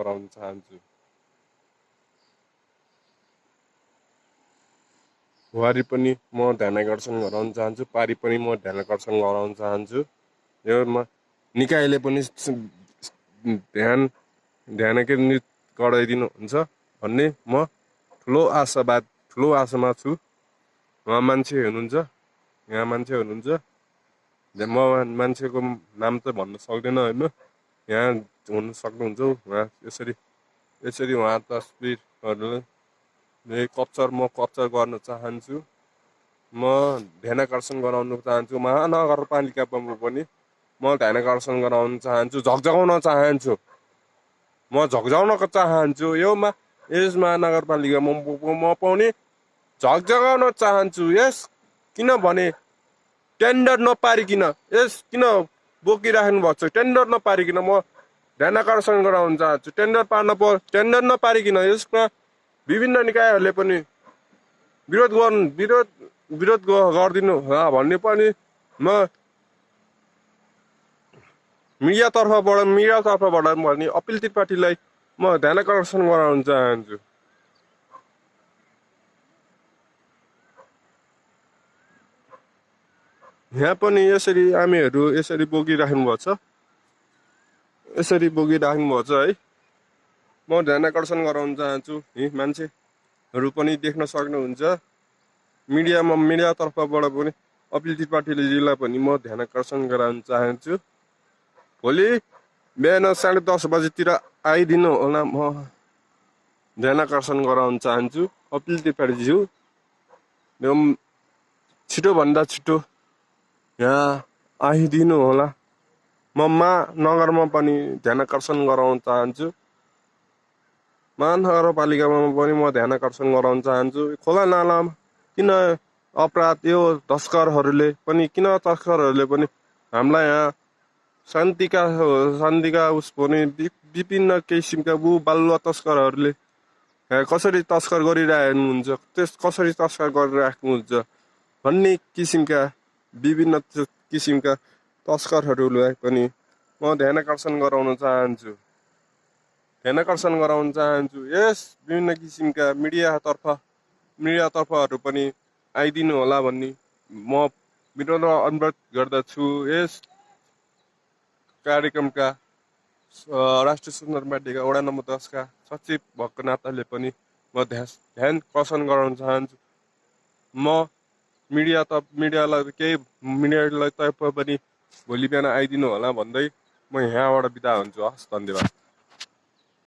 गराउन चाहन्छु। बुहारी पनि म ध्यानाकर्षण गराउन चाहन्छु, पारी पनि म ध्यानाकर्षण गराउन चाहन्छु। यो निकायले पनि ध्यान केन्द्रित गराइदिनुहुन्छ भन्ने म ठुलो आशामा छु। उहाँ मान्छे हुनुहुन्छ, यहाँ मान्छे हुनुहुन्छ, म मान्छेको नाम त भन्न सक्दैन होइन, यहाँ हुन सक्नुहुन्छ। उहाँ यसरी उहाँ तस्बिरहरूले म कप्चर गर्न चाहन्छु। म ध्यानाकर्षण गराउन चाहन्छु। महानगरपालिकामा पनि म ध्यानाकर्षण गराउन चाहन्छु, झकझगाउन चाहन्छु। म झकझगाउन चाहन्छु। यस महानगरपालिकामा म पनि झकझगाउन चाहन्छु। यस किनभने टेन्डर नपारिकन किन बोकिराख्नु भएको छ? टेन्डर नपारिकन म ध्यानाकर्षण गराउन चाहन्छु। टेन्डर नपारिकन यसमा विभिन्न निकायहरूले पनि विरोध गरिदिनु होला भन्ने पनि म मिडियातर्फबाट भने अपिल त्रिपाठीलाई म ध्यानाकर्षण गराउन चाहन्छु। यहाँ पनि हामीहरू यसरी बोकिराख्नु भएको छ, है। म ध्यानाकर्षण गराउन चाहन्छु। यी मान्छेहरू पनि देख्न सक्नुहुन्छ। मिडियातर्फबाट पनि अपिल त्रिपाठीजीलाई पनि म ध्यानाकर्षण गराउन चाहन्छु। भोलि बिहान 10:30 बजेतिर आइदिनु होला। म ध्यानाकर्षण गराउन चाहन्छु। अपिल त्रिपाठीज्यू छिटोभन्दा छिटो यहाँ आइदिनु होला। म महानगरमा पनि ध्यानाकर्षण गराउन चाहन्छु। महानगरपालिकामा पनि म ध्यानाकर्षण गराउन चाहन्छु। खोला नालामा किन अपराध तस्करहरूले पनि हामीलाई यहाँ शान्तिका पनि विभिन्न किसिमका बालुवा तस्करहरूले कसरी तस्कर गरिराख्नुहुन्छ, कसरी तस्कर गरिराख्नुहुन्छ भन्ने किसिमका विभिन्न किसिमका तस्करहरूलाई पनि म ध्यानाकर्षण गराउन चाहन्छु। यस विभिन्न किसिमका मिडियातर्फहरू पनि आइदिनु होला भन्ने म विनम्र अनुरोध गर्दछु। यस कार्यक्रमका राष्ट्रिय स्वतन्त्र पार्टीका वडा नम्बर 10 का सचिव भएको नाताले पनि म ध्यानाकर्षण गराउन चाहन्छु। म मिडियालाई तर्फ पनि भोलि बिहान आइदिनु होला भन्दै म यहाँबाट बिदा हुन्छु। हस्, धन्यवाद।